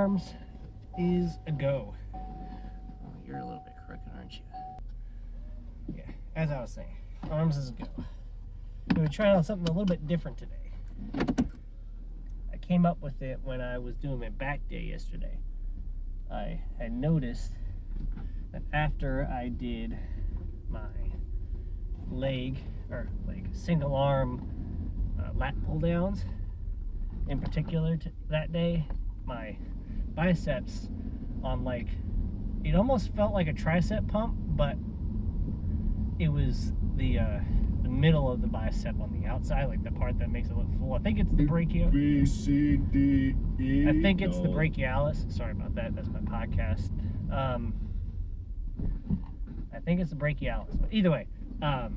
arms is a go. Oh, you're a little bit crooked, aren't you? Yeah, as I was saying, arms is a go. We're trying out something a little bit different today. I came up with it when I was doing my back day yesterday. I had noticed that after I did my leg or like single arm lat pull downs, in particular that day, my biceps on like, it almost felt like a tricep pump, but it was the middle of the bicep on the outside, like the part that makes it look full. I think it's the B, C, D, E. I think it's the brachialis. Sorry about that. That's my podcast. I think it's the brachialis. But either way, I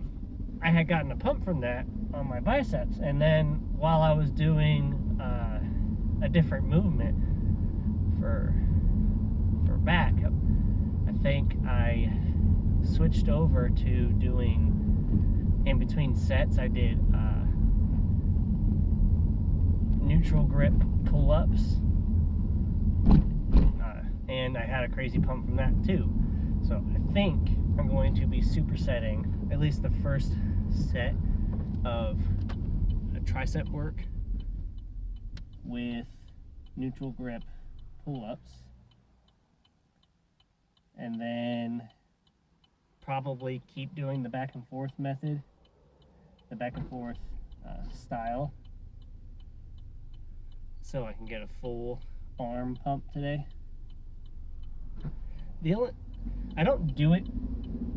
had gotten a pump from that on my biceps, and then while I was doing a different movement for back, I think I switched over to doing, in between sets, I did neutral grip pull-ups, and I had a crazy pump from that too. So I think I'm going to be supersetting at least the first set of tricep work with neutral grip pull-ups, and then probably keep doing the back and forth method, the back and forth style, so I can get a full arm pump today. I don't do it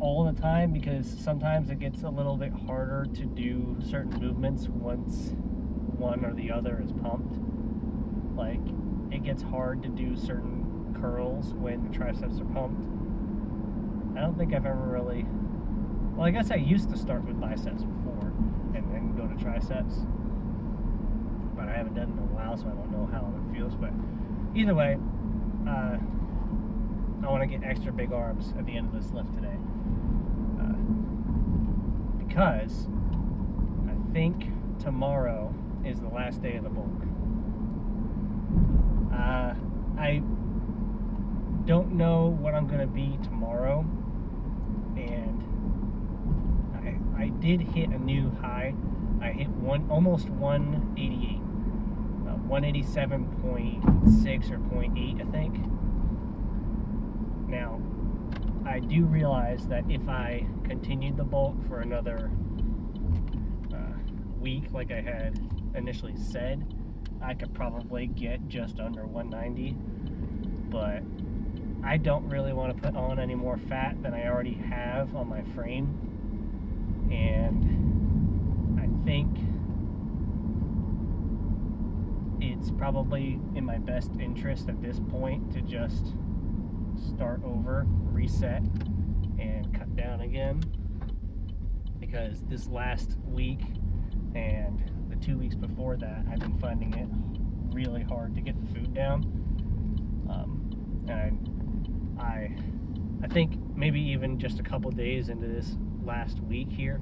all the time because sometimes it gets a little bit harder to do certain movements once one or the other is pumped. Like, it gets hard to do certain curls when the triceps are pumped. I don't think I've ever really, well, I guess I used to start with biceps before and then go to triceps, but I haven't done it in a while, so I don't know how it feels. But either way, I want to get extra big arms at the end of this lift today, because I think tomorrow is the last day of the bulk. I don't know what I'm going to be tomorrow, and I did hit a new high. I hit almost 188, 187.6 or 0.8, I think. Now, I do realize that if I continued the bulk for another week, like I had initially said, I could probably get just under 190, but I don't really want to put on any more fat than I already have on my frame, and I think it's probably in my best interest at this point to just start over, reset, and cut down again, because this last week and the 2 weeks before that, I've been finding it really hard to get the food down. And I think maybe even just a couple days into this last week here,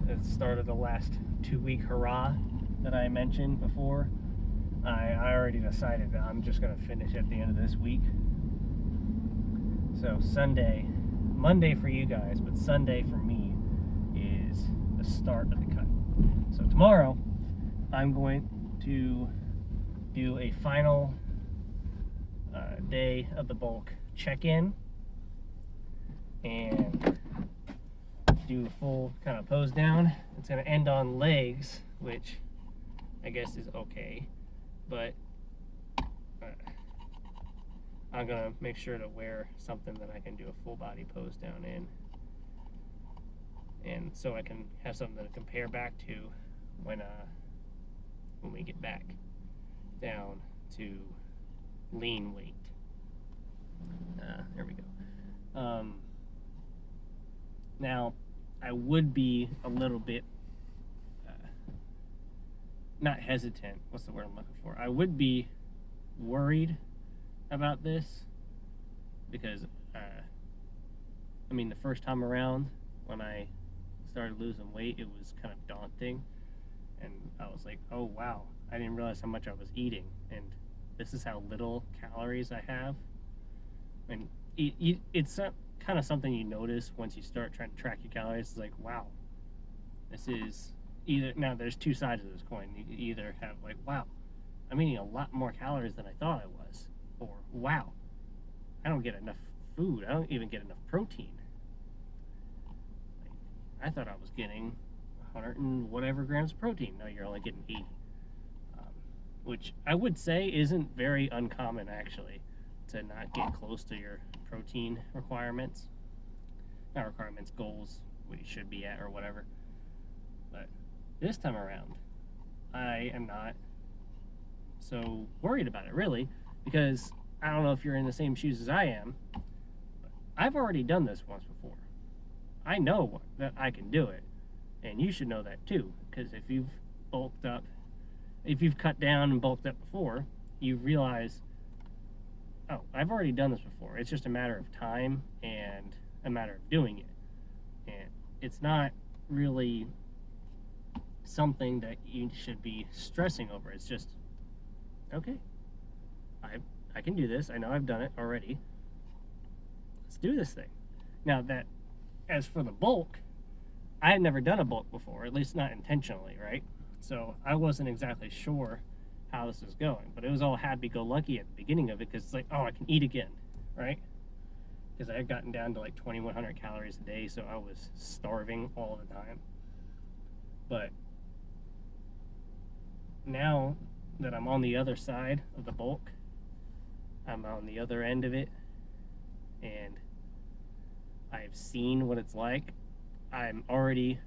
at the start of the last 2 week hurrah that I mentioned before, I already decided that I'm just going to finish at the end of this week. So Monday for you guys, but Sunday for me is the start of the cut. So tomorrow, I'm going to do a final day of the bulk check-in and do a full kind of pose down. It's going to end on legs, which I guess is okay, but I'm going to make sure to wear something that I can do a full body pose down in, and so I can have something to compare back to when we get back down to lean weight. There we go. Now, I would be a little bit not hesitant, what's the word I'm looking for? I would be worried about this because, I mean, the first time around when I started losing weight, it was kind of daunting, and I was like, oh wow, I didn't realize how much I was eating, and this is how little calories I have. And it's kind of something you notice once you start trying to track your calories. It's like, wow, this is either, now there's two sides of this coin. You either have like, wow, I'm eating a lot more calories than I thought I was, or wow, I don't get enough food. I don't even get enough protein. Like, I thought I was getting 100 and whatever grams of protein. No, you're only getting 80. Which I would say isn't very uncommon, actually, to not get close to your protein requirements. Not requirements, goals, what you should be at or whatever. But this time around, I am not so worried about it, really, because I don't know if you're in the same shoes as I am, but I've already done this once before. I know that I can do it, and you should know that too, because if you've bulked up, if you've cut down and bulked up before, you realize, oh, I've already done this before. It's just a matter of time and a matter of doing it. And it's not really something that you should be stressing over. It's just, okay, I can do this. I know I've done it already. Let's do this thing. Now, that, as for the bulk, I had never done a bulk before, at least not intentionally, right? So I wasn't exactly sure how this was going, but it was all happy-go-lucky at the beginning of it, because it's like, oh, I can eat again, right? Because I had gotten down to like 2,100 calories a day, so I was starving all the time. But now that I'm on the other side of the bulk, I'm on the other end of it, and I've seen what it's like. I'm already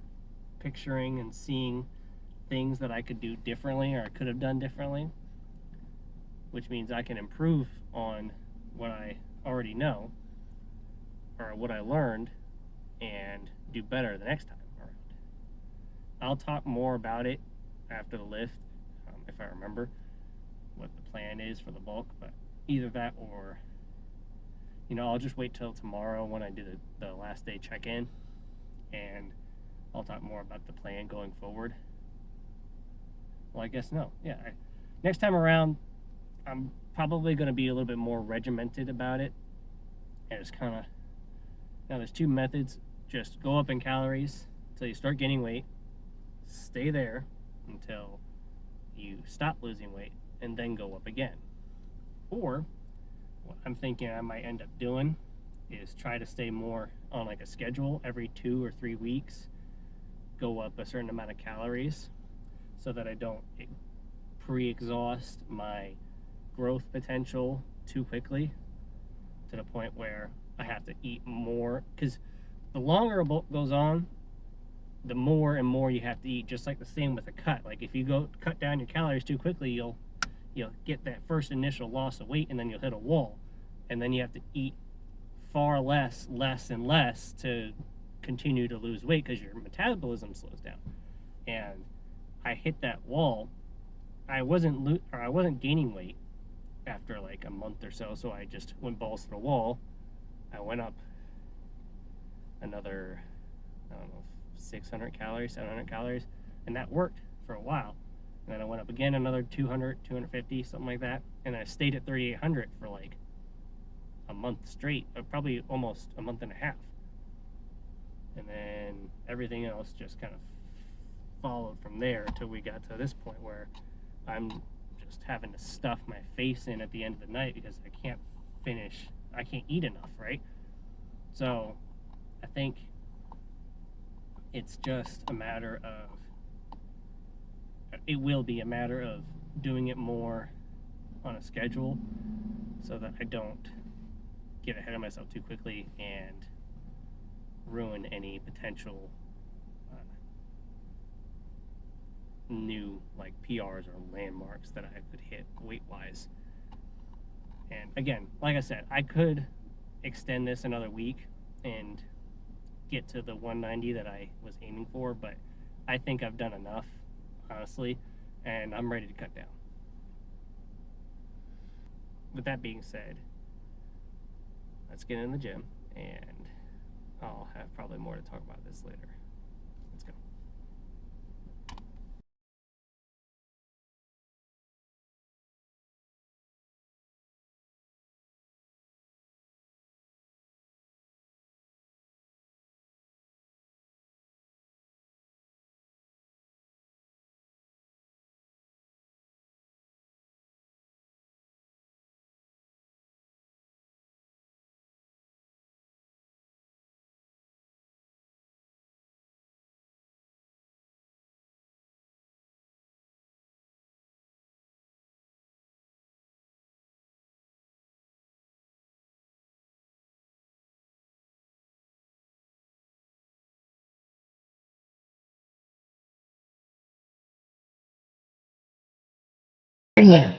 picturing and seeing things that I could do differently, or I could have done differently, which means I can improve on what I already know, or what I learned, and do better the next time around. I'll talk more about it after the lift, if I remember what the plan is for the bulk, but either that or, I'll just wait till tomorrow when I do the last day check-in, and I'll talk more about the plan going forward. Well, I guess no. Yeah, next time around, I'm probably going to be a little bit more regimented about it. And it's kind of, now there's two methods. Just go up in calories until you start gaining weight. Stay there until you stop losing weight, and then go up again. Or what I'm thinking I might end up doing is try to stay more on like a schedule every 2 or 3 weeks, go up a certain amount of calories, so that I don't pre-exhaust my growth potential too quickly to the point where I have to eat more. Because the longer a bulk goes on, the more and more you have to eat, just like the same with a cut. Like if you go cut down your calories too quickly, you'll get that first initial loss of weight, and then you'll hit a wall, and then you have to eat far less and less to continue to lose weight, because your metabolism slows down. And I hit that wall. I wasn't gaining weight after like a month or so, so I just went balls to the wall. I went up another, I don't know, 600 calories, 700 calories, and that worked for a while. And then I went up again another 200, 250, something like that, and I stayed at 3,800 for like a month straight, or probably almost a month and a half. And then everything else just kind of followed from there till we got to this point where I'm just having to stuff my face in at the end of the night because I can't eat enough, right? So I think it's just a matter of, it will be a matter of doing it more on a schedule so that I don't get ahead of myself too quickly and ruin any potential new like PRs or landmarks that I could hit weight-wise. And again, like I said, I could extend this another week and get to the 190 that I was aiming for, but I think I've done enough, honestly, and I'm ready to cut down. With that being said, let's get in the gym, and I'll have probably more to talk about this later. Let's go. Oh.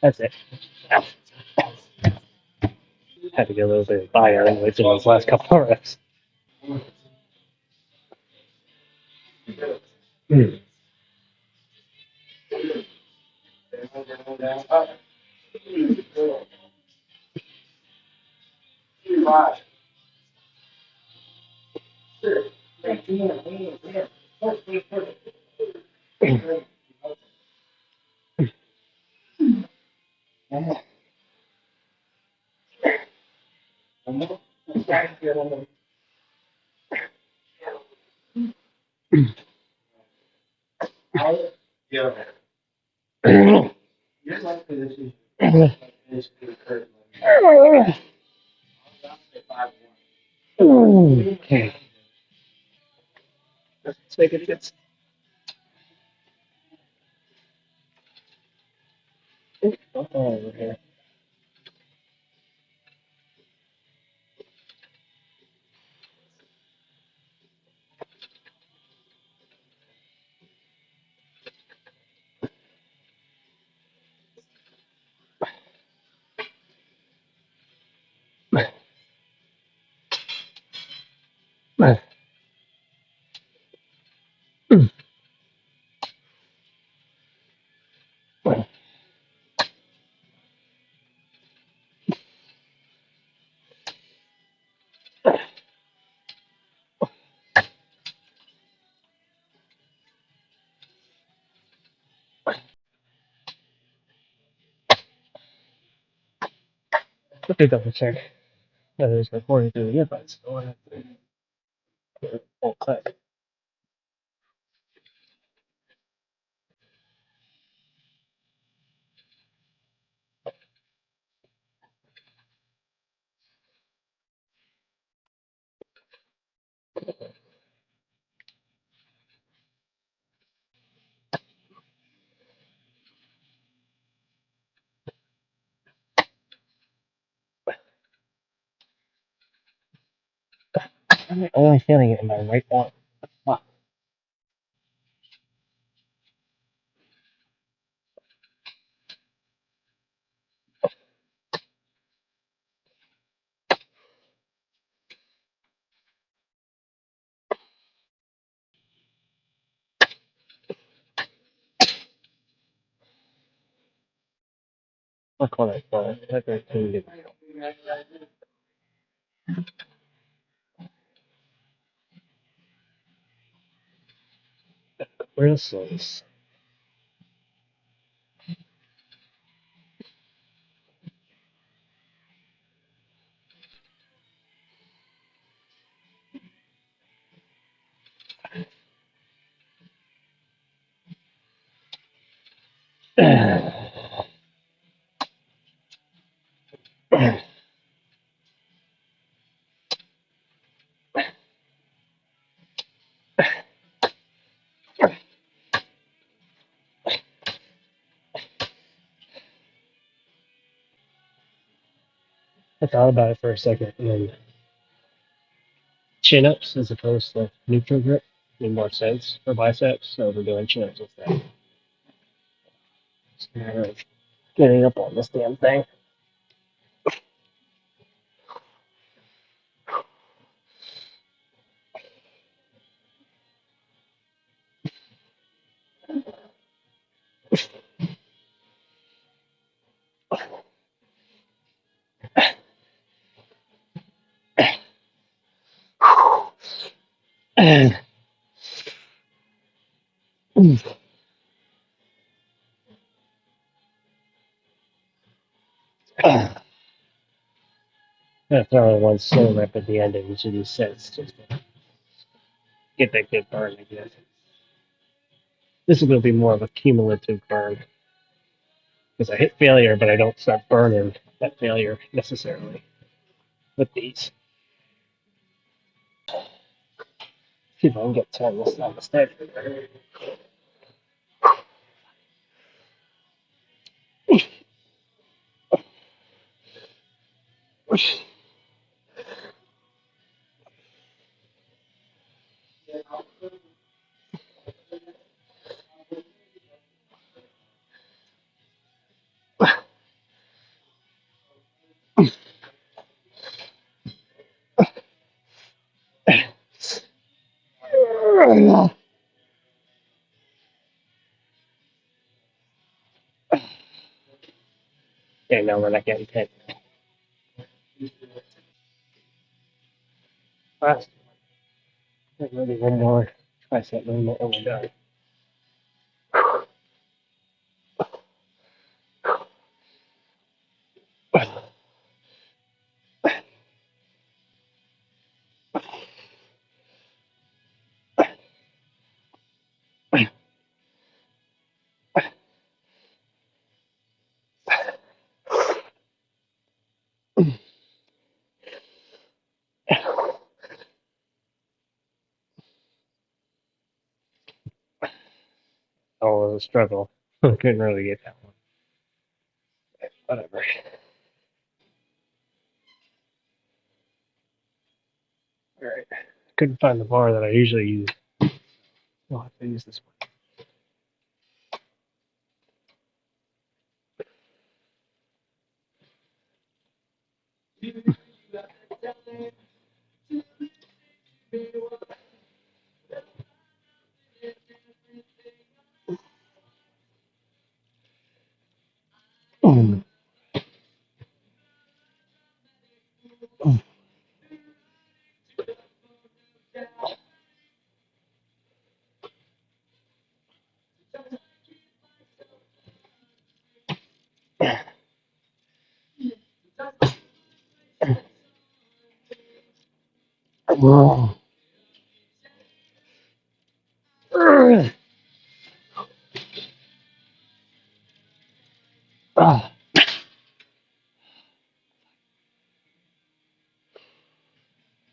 That's it. Had to get a little bit of fire anyway for those last couple of reps. Okay. Let's make it fit. Oh, over here. Let me double check that it's recording through the earbuds. So I have to won't click. I'm only feeling it in my right arm. Ah, I'll call it like a two. Where's this? I thought about it for a second, and then chin ups as opposed to neutral grip made more sense for biceps, so we're doing chin ups instead. It's a matter of getting up on this damn thing. Gonna throw in one slow rep at the end of each of these sets just to get that good burn, I guess. This is going to be more of a cumulative burn because I hit failure, but I don't start burning that failure necessarily with these. See if I can get 10 this time instead. Okay, no, we're not getting 10. Last, maybe one more tricep movement and we're done. Oh, it was a struggle. Couldn't really get that one. Whatever. All right. Couldn't find the bar that I usually use. I'll have to use this one.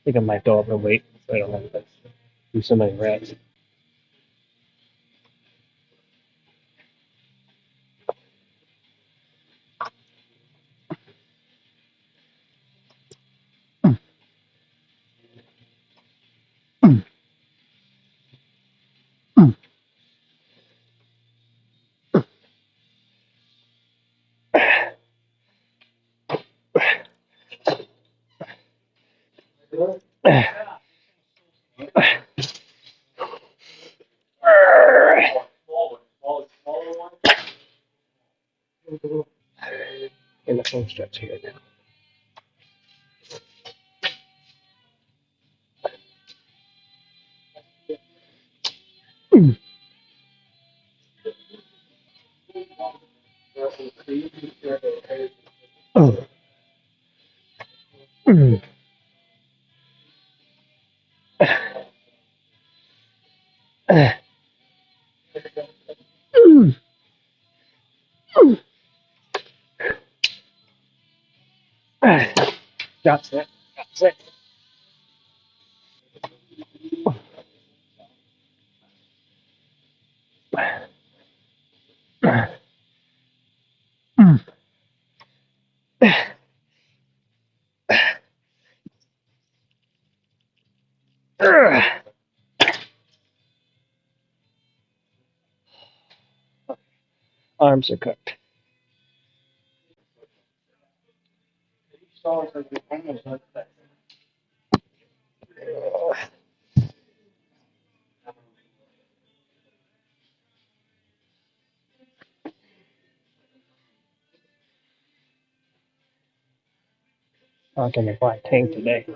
I think I might go up and wait so I don't have to do so many reps. In the home stretch here now. That's it. That's it. Arms are cooked. Not gonna buy tank today.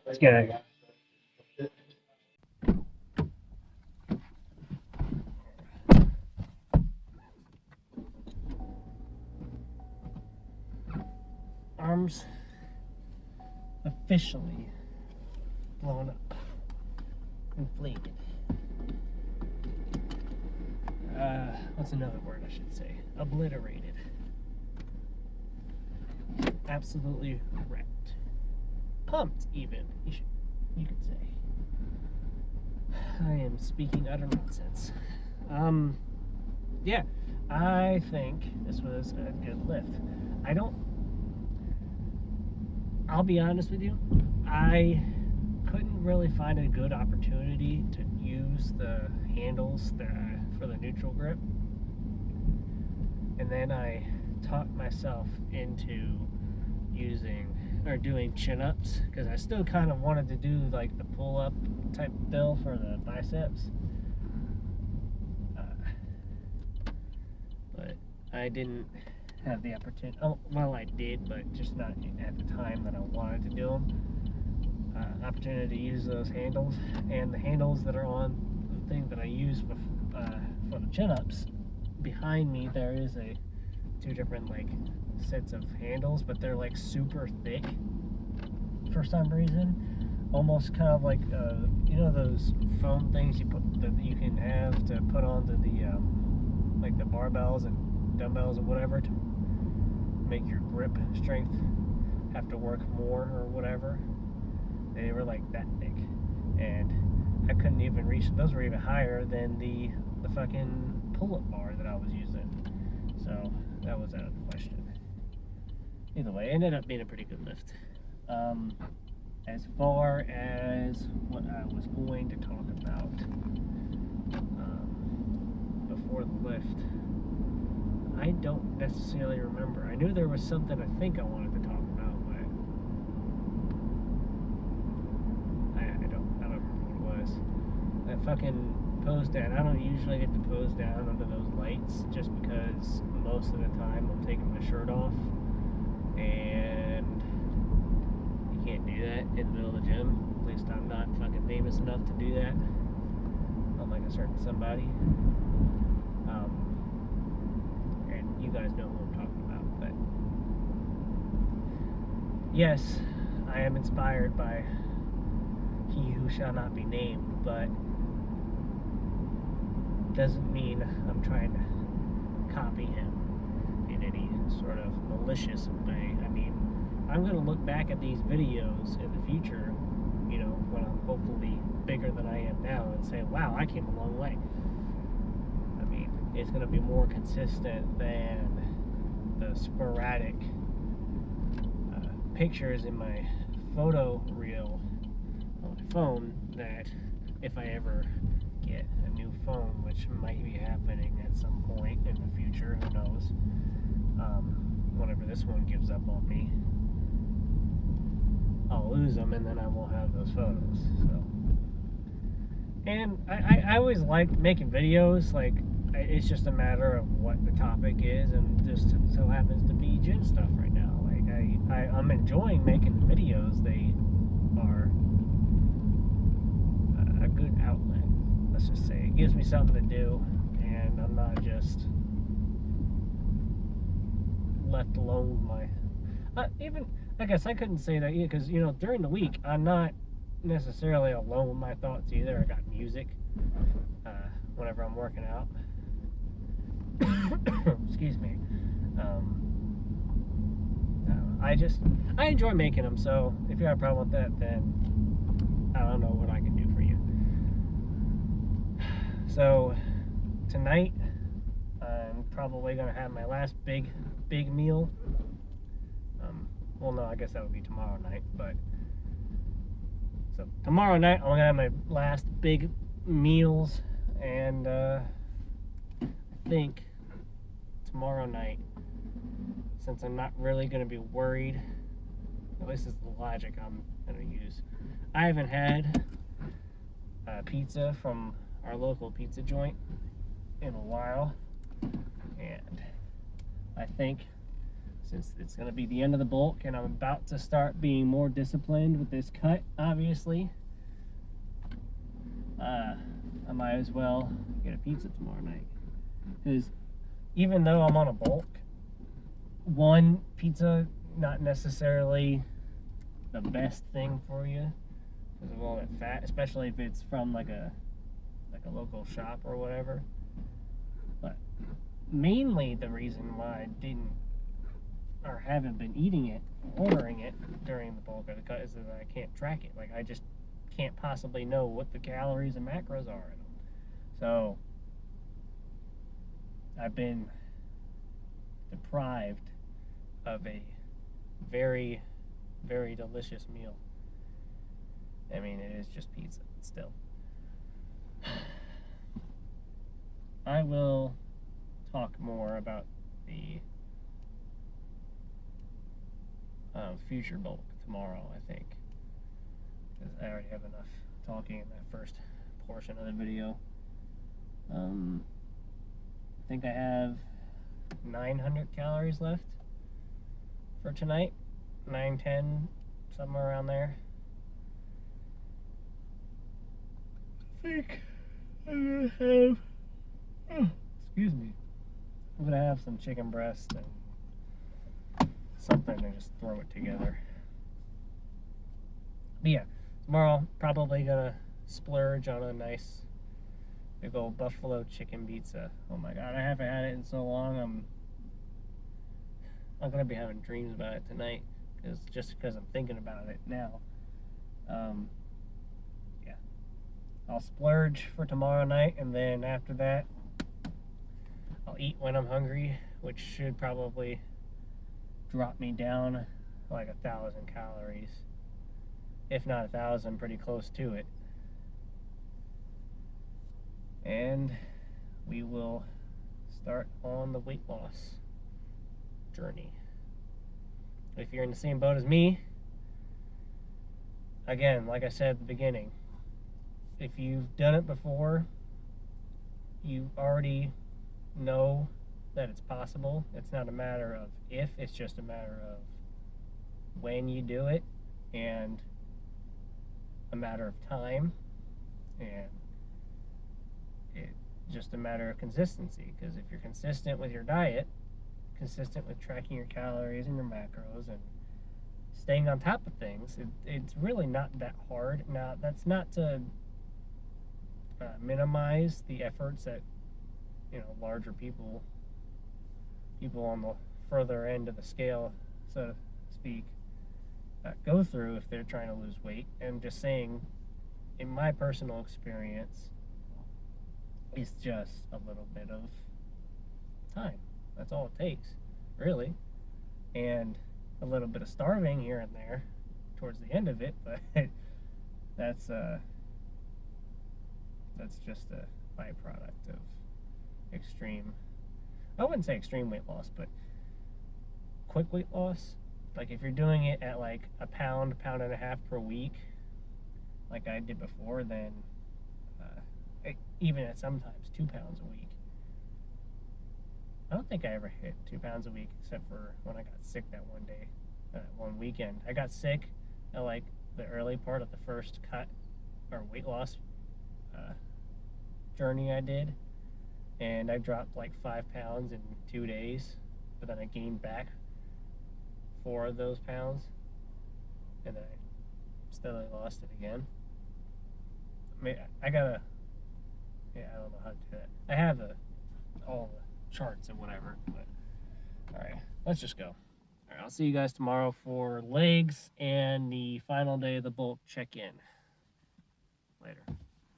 Let's get it. Arms officially blown up, inflated. What's another word I should say? Obliterated. Absolutely wrecked. Pumped, even. You could say. I am speaking utter nonsense. Yeah, I think this was a good lift. I'll be honest with you, I couldn't really find a good opportunity to use the handles for the neutral grip. And then I talked myself into doing chin-ups, because I still kind of wanted to do like the pull-up type bill for the biceps. But I didn't have the opportunity. Oh, well, I did, but just not at the time that I wanted to do them. Opportunity to use those handles, and the handles that are on the thing that I use for the chin-ups. Behind me, there is two different like sets of handles, but they're like super thick for some reason. Almost kind of like you know those foam things that you can have to put onto the like the barbells and dumbbells or whatever to make your grip strength have to work more or whatever. They were like that thick, and I couldn't even reach. Those were even higher than the fucking pull-up bar that I was using. So that was out of the question. Either way, it ended up being a pretty good lift. As far as what I was going to talk about before the lift, I don't necessarily remember. I knew there was something I think I wanted to talk about, but I don't remember what it was. That fucking pose down. I don't usually get to pose down under those lights, just because most of the time I'm taking my shirt off, and you can't do that in the middle of the gym. At least I'm not fucking famous enough to do that. Unlike a certain somebody. And you guys know who I'm talking about. But yes, I am inspired by he who shall not be named, but doesn't mean I'm trying to copy him in any sort of malicious way. I mean, I'm going to look back at these videos in the future, you know, when I'm hopefully bigger than I am now, and say, wow, I came a long way. I mean, it's going to be more consistent than the sporadic pictures in my photo reel on my phone that if I ever get a new phone, which might be happening at some point in the future, who knows, whenever this one gives up on me, I'll lose them, and then I won't have those photos. So, and I always liked making videos. Like, it's just a matter of what the topic is, and just so happens to be gym stuff right now. Like, I'm enjoying making the videos. They are a good outlet, let's just say. It gives me something to do, and I'm not just left alone with my even, I guess I couldn't say that either, because, you know, during the week I'm not necessarily alone with my thoughts either. I got music whenever I'm working out. Excuse me. I enjoy making them, so if you have a problem with that, then I don't know what I can do for you. So tonight, I'm probably gonna have my last big meal. Well, no, I guess that would be tomorrow night, but so tomorrow night I'm gonna have my last big meals, and I think tomorrow night, since I'm not really gonna be worried, at least is the logic I'm gonna use. I haven't had pizza from our local pizza joint in a while, and I think since it's going to be the end of the bulk and I'm about to start being more disciplined with this cut, obviously, I might as well get a pizza tomorrow night, because even though I'm on a bulk, one, pizza not necessarily the best thing for you because of all that fat, especially if it's from like a local shop or whatever. But mainly the reason why I didn't or haven't been eating it, ordering it during the bulk of the cut is that I can't track it. Like, I just can't possibly know what the calories and macros are in them. So I've been deprived of a very, very delicious meal. I mean, it is just pizza, but still. I will talk more about the future bulk tomorrow, I think, because I already have enough talking in that first portion of the video. I think I have 900 calories left for tonight, 910, somewhere around there. I think I'm gonna have, excuse me, I'm gonna have some chicken breast and something and just throw it together. But yeah, tomorrow probably gonna splurge on a nice big old buffalo chicken pizza. Oh my god, I haven't had it in so long. I'm gonna be having dreams about it tonight, just because I'm thinking about it now. Yeah, I'll splurge for tomorrow night, and then after that I'll eat when I'm hungry, which should probably drop me down like 1,000 calories, if not 1,000, pretty close to it. And we will start on the weight loss journey. If you're in the same boat as me, again, like I said at the beginning, if you've done it before, you already know that it's possible. It's not a matter of if, it's just a matter of when you do it, and a matter of time, and it's just a matter of consistency. Because if you're consistent with your diet, consistent with tracking your calories and your macros and staying on top of things, it's really not that hard. Now, that's not to minimize the efforts that, you know, larger people on the further end of the scale, so to speak, go through if they're trying to lose weight. And just saying, in my personal experience, it's just a little bit of time. That's all it takes, really. And a little bit of starving here and there towards the end of it, but that's just a byproduct of extreme, I wouldn't say extreme weight loss, but quick weight loss. Like, if you're doing it at like a pound and a half per week, like I did before, then even at sometimes 2 pounds a week. I don't think I ever hit 2 pounds a week, except for when I got sick that one day, one weekend. I got sick at like the early part of the first cut or weight loss journey I did, and I dropped like 5 pounds in 2 days, but then I gained back 4 of those pounds, and then I steadily lost it again. I mean, I don't know how to do that. I have all the charts and whatever, but let's just go. All right, I'll see you guys tomorrow for legs and the final day of the bulk check-in. Later.